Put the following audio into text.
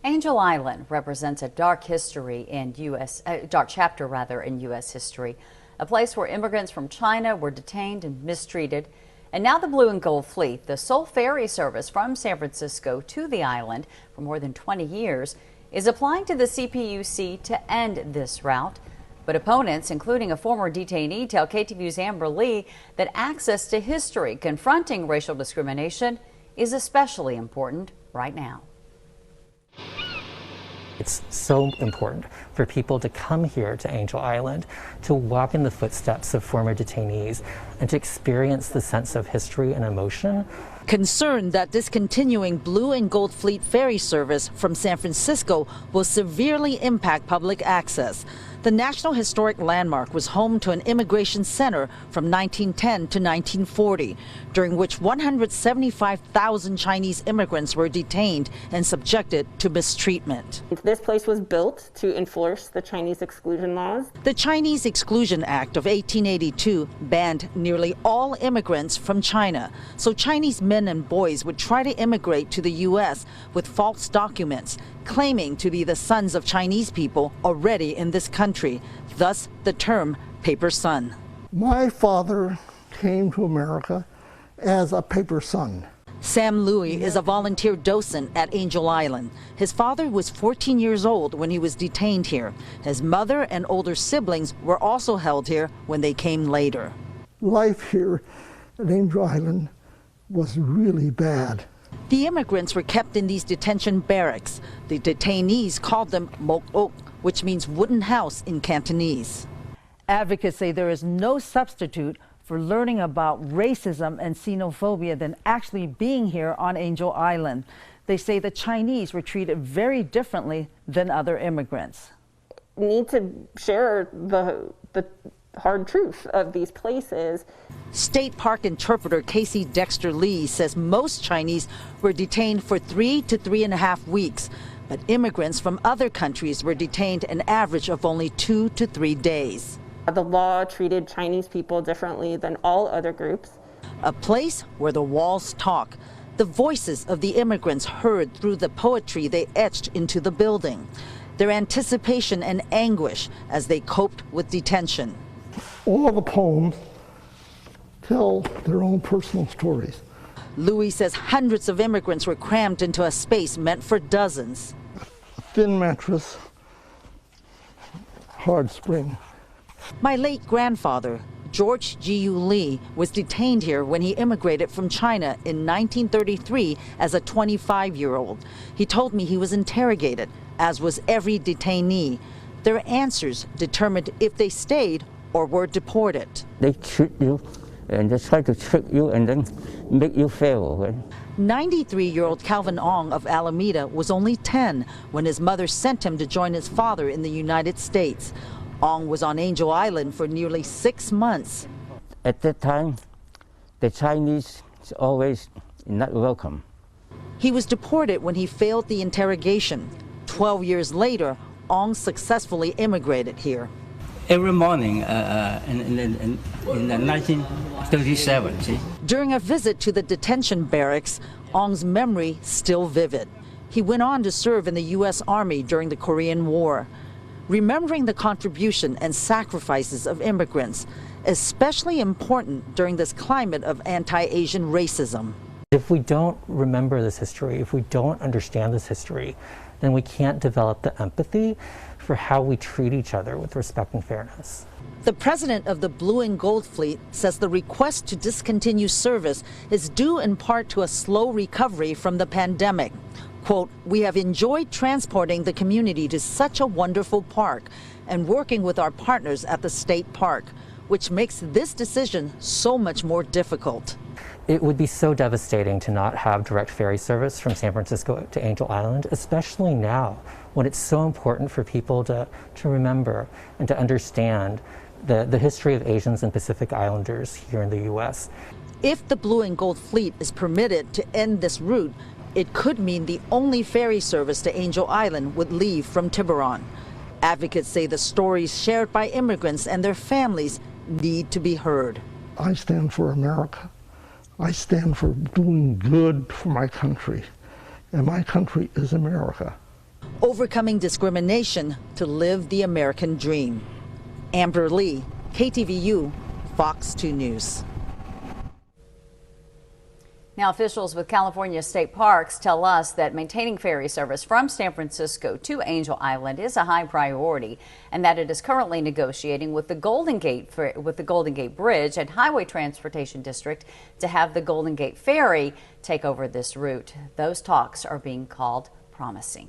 Angel Island represents a dark chapter in U.S. history, a place where immigrants from China were detained and mistreated. And now the Blue and Gold Fleet, the sole ferry service from San Francisco to the island for more than 20 years, is applying to the CPUC to end this route. But opponents, including a former detainee, tell KTVU's Amber Lee that access to history confronting racial discrimination is especially important right now. It's so important for people to come here to Angel Island, to walk in the footsteps of former detainees, and to experience the sense of history and emotion. Concerned that discontinuing Blue and Gold Fleet ferry service from San Francisco will severely impact public access. The National Historic Landmark was home to an immigration center from 1910 to 1940, during which 175,000 Chinese immigrants were detained and subjected to mistreatment. This place was built to enforce the Chinese exclusion laws. The Chinese Exclusion Act of 1882 banned nearly all immigrants from China, so Chinese men and boys would try to immigrate to the U.S. with false documents, claiming to be the sons of Chinese people already in this country, thus the term paper son. My father came to America as a paper son. Sam Louie is a volunteer docent at Angel Island. His father was 14 years old when he was detained here. His mother and older siblings were also held here when they came later. Life here at Angel Island was really bad. The immigrants were kept in these detention barracks. The detainees called them mok ok, which means wooden house in Cantonese. Advocates say there is no substitute for learning about racism and xenophobia than actually being here on Angel Island. They say the Chinese were treated very differently than other immigrants. We need to share the hard truth of these places. State Park interpreter Casey Dexter Lee says most Chinese were detained for 3 to 3.5 weeks, but immigrants from other countries were detained an average of only 2 to 3 days. The law treated Chinese people differently than all other groups. A place where the walls talk, the voices of the immigrants heard through the poetry they etched into the building, their anticipation and anguish as they coped with detention. All the poems tell their own personal stories. Louis says hundreds of immigrants were crammed into a space meant for dozens. A thin mattress, hard spring. My late grandfather, George G.U. Lee, was detained here when he immigrated from China in 1933 as a 25-year-old. He told me he was interrogated, as was every detainee. Their answers determined if they stayed or were deported. They treat you and they try to trick you and then make you fail. Right? 93-year-old Calvin Ong of Alameda was only 10 when his mother sent him to join his father in the United States. Ong was on Angel Island for nearly 6 months. At that time, the Chinese is always not welcome. He was deported when he failed the interrogation. 12 years later, Ong successfully immigrated here. Every morning in 1937, see? During a visit to the detention barracks, Ong's memory still vivid. He went on to serve in the U.S. Army during the Korean War. Remembering the contribution and sacrifices of immigrants, especially important during this climate of anti-Asian racism. If we don't remember this history, if we don't understand this history, then we can't develop the empathy for how we treat each other with respect and fairness. The president of the Blue and Gold Fleet says the request to discontinue service is due in part to a slow recovery from the pandemic. Quote, "We have enjoyed transporting the community to such a wonderful park and working with our partners at the state park, which makes this decision so much more difficult." It would be so devastating to not have direct ferry service from San Francisco to Angel Island, especially now when it's so important for people to remember and to understand the history of Asians and Pacific Islanders here in the U.S. If the Blue and Gold Fleet is permitted to end this route, it could mean the only ferry service to Angel Island would leave from Tiburon. Advocates say the stories shared by immigrants and their families need to be heard. I stand for America. I stand for doing good for my country. And my country is America. overcoming discrimination to live the American dream. Amber Lee, KTVU, Fox 2 News. Now, officials with California State Parks tell us that maintaining ferry service from San Francisco to Angel Island is a high priority, and that it is currently negotiating with the Golden Gate Bridge and Highway Transportation District to have the Golden Gate Ferry take over this route. Those talks are being called promising.